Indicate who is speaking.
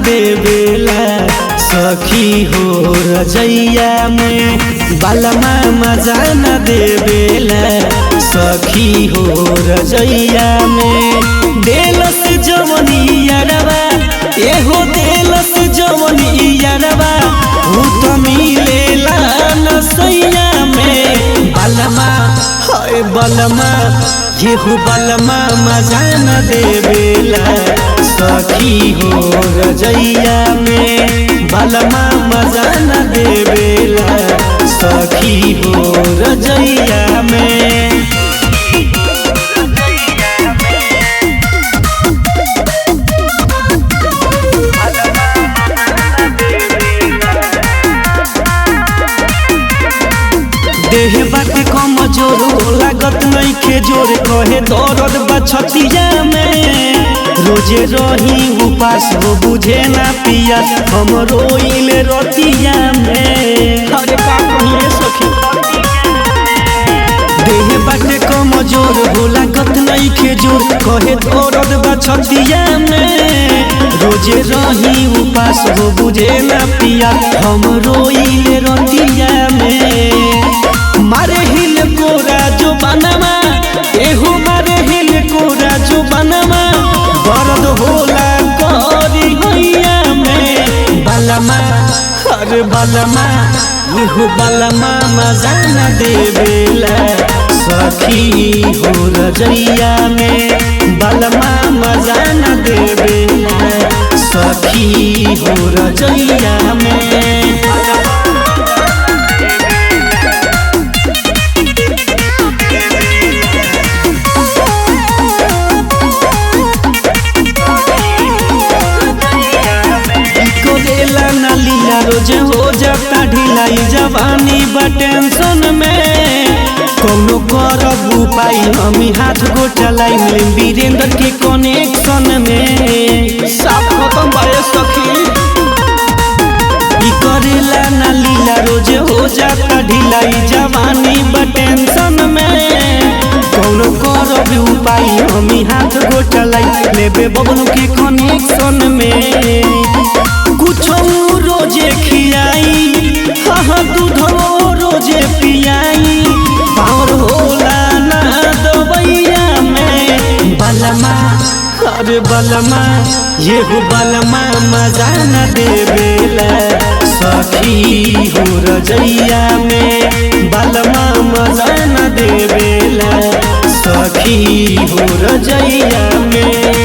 Speaker 1: देवेला सखी हो रजैया में बलमा मजा न देवेला सखी हो रजैया में देलस जवनियरवा एहो देलस जवनियरवा उ त मिलेला न सैया में बलमा हाय बलमा येहू बलमा मजा न देवेला सखी हो रजैया में बलमा मजा न देवेला सखी हो रजैया में। देह बाटे कम जोर लागत नइखे जोर कहे दर्द बा छतिया में रोजे रही उपास हो बुझे ना पिया हम रोइले रतिया में अरे का कहिए सखी देह बाटे कम जोर हो लागत नइखे जोर कहे दर्द बा छतिया में रोजे रही उपास हो बुझे ना पिया हम रोइले रतिया में मारे हिल कोरा जो बनवा एहू मारे हिल कोरा जो बनवा दर्द होला करी हैया में बलमा अरे बलमा एहू बलमा मजा न देवेला सखी हो रजैया में बलमा मजा न देवेला सखी हो रजैया में। रोज हो जाता ढिलाई जवानी बा टेंशन में कौनो करब उपाय हमी हाथ गो चलाई वीरेंद्र के कनेक्शन में साफ खत्म बारे सखी करेला ना लीला रोज हो जाता ढिलाई जवानी बा टेंशन में कौनो करब उपाय हमी हाथ गो चलाई लेबे बबलू के कनेक्शन में कुछ रोजे खियाई हाँ दूधो रोजे पियाई पावर होला ना दवैया में बलमा अरे बलमा येहू बलमा मजा न देवेला सखी हो रजैया में बलमा मजा न देवेला सखी हो रजैया में।